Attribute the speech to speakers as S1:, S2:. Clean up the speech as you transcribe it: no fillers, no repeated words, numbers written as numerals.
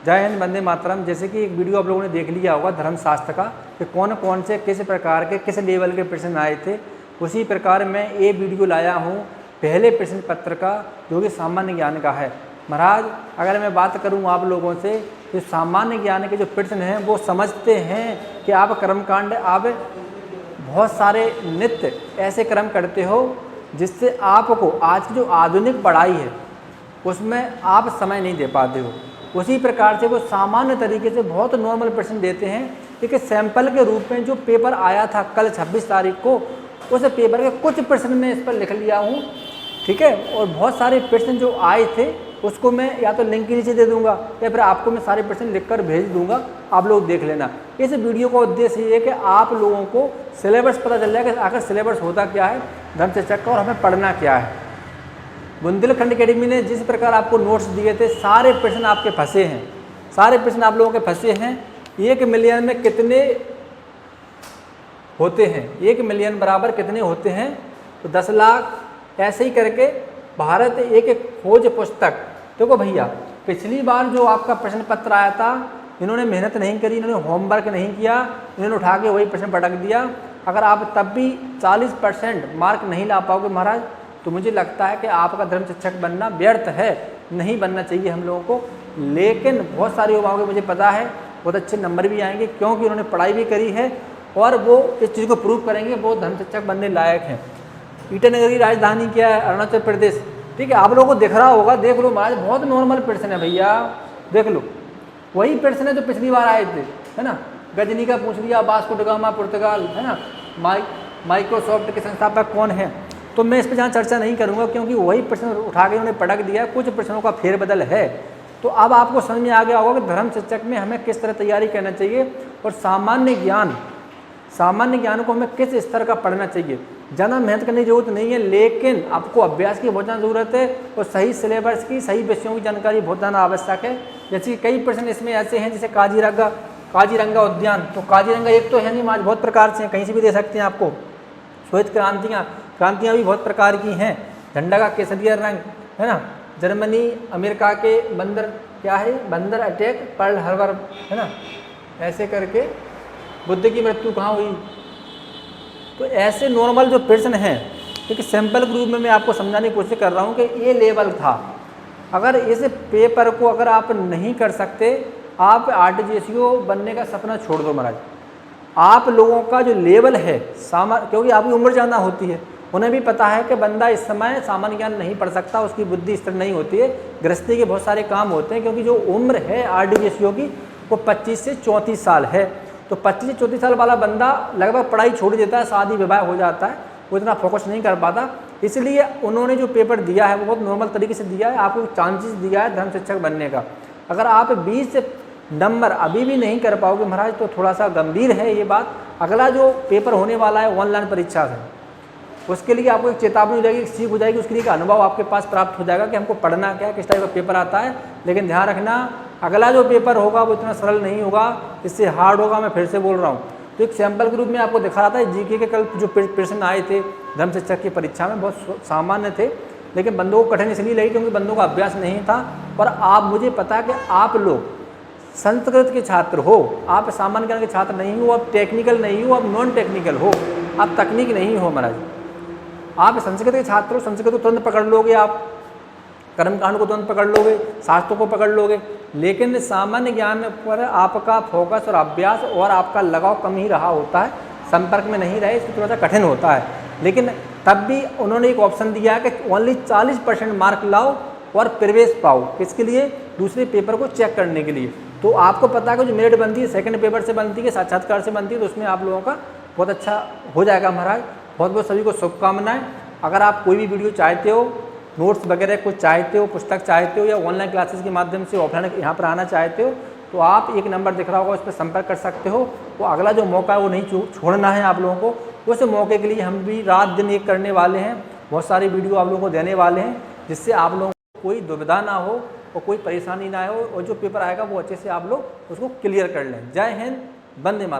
S1: जय हिंद, वंदे मातरम। जैसे कि एक वीडियो आप लोगों ने देख लिया होगा धर्मशास्त्र का कि कौन कौन से किस प्रकार के किस लेवल के प्रश्न आए थे, उसी प्रकार मैं ये वीडियो लाया हूँ पहले प्रश्न पत्र का जो कि सामान्य ज्ञान का है। महाराज अगर मैं बात करूँ आप लोगों से तो सामान्य ज्ञान के जो प्रश्न हैं वो समझते हैं कि आप कर्मकांड आप बहुत सारे नित्य ऐसे कर्म करते हो जिससे आपको आज की जो आधुनिक पढ़ाई है उसमें आप समय नहीं दे पाते हो। उसी प्रकार से वो सामान्य तरीके से बहुत नॉर्मल प्रश्न देते हैं। एक सैंपल के रूप में जो पेपर आया था कल 26 तारीख को, उस पेपर के कुछ प्रश्न मैं इस पर लिख लिया हूँ, ठीक है। और बहुत सारे प्रश्न जो आए थे उसको मैं या तो लिंक के नीचे दे दूंगा या फिर आपको मैं सारे प्रश्न लिखकर भेज दूंगा, आप लोग देख लेना। इस वीडियो का उद्देश्य ये है कि आप लोगों को सिलेबस पता चल जाए कि आखिर सिलेबस होता क्या है धर्मचर्चा का और हमें पढ़ना क्या है। बुंदेलखंड अकेडमी ने जिस प्रकार आपको नोट्स दिए थे सारे प्रश्न आपके फंसे हैं, सारे प्रश्न आप लोगों के फंसे हैं। 1 मिलियन में कितने होते हैं, 1 मिलियन बराबर कितने होते हैं, तो 10 लाख ऐसे ही करके भारत एक खोज पुस्तक। देखो भैया पिछली बार जो आपका प्रश्न पत्र आया था इन्होंने मेहनत नहीं करी, इन्होंने होमवर्क नहीं किया, इन्होंने उठा के वही प्रश्न पटक दिया। अगर आप तब भी 40% मार्क नहीं ला पाओगे महाराज तो मुझे लगता है कि आपका धर्म शिक्षक बनना व्यर्थ है, नहीं बनना चाहिए हम लोगों को। लेकिन बहुत सारे युवाओं के मुझे पता है बहुत अच्छे नंबर भी आएंगे क्योंकि उन्होंने पढ़ाई भी करी है और वो इस चीज़ को प्रूव करेंगे, वो धर्म शिक्षक बनने लायक हैं। ईटानगर की राजधानी क्या है, अरुणाचल प्रदेश, ठीक है। आप लोगों को दिख रहा होगा, देख लो महाराज बहुत नॉर्मल प्रश्न है भैया, देख लो वही प्रश्न है जो पिछली बार आए थे, है ना। गजनी का पूछ लिया, वास्को ड गामा पुर्तगाल, है ना। माइक्रोसॉफ्ट के संस्थापक कौन है, तो मैं इस पर जहाँ चर्चा नहीं करूँगा क्योंकि वही प्रश्न उठा के उन्होंने पटक दिया। कुछ प्रश्नों का फेरबदल है, तो अब आपको समझ में आ गया होगा कि धर्म शिक्षक में हमें किस तरह तैयारी करना चाहिए और सामान्य ज्ञान को हमें किस स्तर का पढ़ना चाहिए। ज़्यादा मेहनत करने की जरूरत नहीं है, लेकिन आपको अभ्यास की बहुत ज़्यादा ज़रूरत है और सही सिलेबस की, सही विषयों की जानकारी बहुत ज़्यादा आवश्यक है। जैसे कि कई प्रश्न इसमें ऐसे हैं जैसे काजीरंगा उद्यान, तो काजीरंगा एक तो है नहीं, आज बहुत प्रकार से हैं, कहीं से भी दे सकते हैं आपको। श्वेत क्रांतियाँ भी बहुत प्रकार की हैं। झंडा का केसरिया रंग, है ना। जर्मनी अमेरिका के बंदर अटैक पर्ल हार्बर, है ना। ऐसे करके बुद्ध की मृत्यु कहाँ हुई। तो ऐसे नॉर्मल जो प्रश्न हैं, क्योंकि सैंपल ग्रुप में मैं आपको समझाने की कोशिश कर रहा हूँ कि ये लेवल था। अगर इस पेपर को अगर आप नहीं कर सकते, आप आरटीजीएसईओ बनने का सपना छोड़ दो महाराज। आप लोगों का जो लेवल है क्योंकि आपकी उम्र ज़्यादा होती है, उन्हें भी पता है कि बंदा इस समय सामान्य ज्ञान नहीं पढ़ सकता, उसकी बुद्धि स्थिर नहीं होती है, गृहस्थी के बहुत सारे काम होते हैं। क्योंकि जो उम्र है आरटीजीएसईओ की वो 25 से 34 साल है, तो 25 से 34 साल वाला बंदा लगभग पढ़ाई छोड़ देता है, शादी विवाह हो जाता है, वो इतना फोकस नहीं कर पाता। इसलिए उन्होंने जो पेपर दिया है वो बहुत नॉर्मल तरीके से दिया है, आपको चांसेस दिया है धर्म शिक्षक बनने का। अगर आप 20 नंबर अभी भी नहीं कर पाओगे महाराज तो थोड़ा सा गंभीर है ये बात। अगला जो पेपर होने वाला है ऑनलाइन परीक्षा है, उसके लिए आपको एक चेतावनी हो जाएगी, एक सीख हो जाएगी, उसके लिए एक अनुभव आपके पास प्राप्त हो जाएगा कि हमको पढ़ना क्या है, किस टाइप का पेपर आता है। लेकिन ध्यान रखना अगला जो पेपर होगा वो इतना सरल नहीं होगा, इससे हार्ड होगा। मैं फिर से बोल रहा हूँ, तो एक सैंपल के रूप में आपको दिखा रहा था जीके के कल जो प्रश्न आए थे धर्म शिक्षक की परीक्षा में बहुत सामान्य थे, लेकिन बंदों को कठिन इसलिए लगी क्योंकि बंदों का अभ्यास नहीं था। और आप मुझे पता है कि आप लोग संस्कृत के छात्र हो, आप सामान्य ज्ञान के छात्र नहीं हो, आप टेक्निकल नहीं हो, आप नॉन टेक्निकल हो, आप तकनीक नहीं हो महाराज। आप संस्कृत के छात्र हो, संस्कृत को तुरंत पकड़ लोगे, आप कर्मकांड को तुरंत पकड़ लोगे, शास्त्रों को पकड़ लोगे, लेकिन सामान्य ज्ञान पर आपका फोकस और अभ्यास और आपका लगाव कम ही रहा होता है, संपर्क में नहीं रहे, इसलिए थोड़ा सा कठिन होता है। लेकिन तब भी उन्होंने एक ऑप्शन दिया है कि ओनली 40% मार्क लाओ और प्रवेश पाओ, किसके लिए, दूसरे पेपर को चेक करने के लिए। तो आपको पता है कि जो मेरिट बनती है सेकंड पेपर से बनती है, साक्षात्कार से बनती है, तो उसमें आप लोगों का बहुत अच्छा हो जाएगा महाराज। बहुत बहुत सभी को शुभकामनाएं। अगर आप कोई भी वीडियो चाहते हो, नोट्स वगैरह कुछ चाहते हो, पुस्तक चाहते हो या ऑनलाइन क्लासेस के माध्यम से ऑफलाइन यहाँ पर आना चाहते हो, तो आप एक नंबर दिख रहा होगा उस पर संपर्क कर सकते हो। वो अगला जो मौका है वो नहीं छोड़ना है आप लोगों को। उस मौके के लिए हम भी रात दिन एक करने वाले हैं, बहुत सारी वीडियो आप लोगों को देने वाले हैं, जिससे आप लोगों को कोई दुविधा ना हो और कोई परेशानी ना हो और जो पेपर आएगा वो अच्छे से आप लोग उसको क्लियर कर लें। जय हिंद, वंदे मातरम।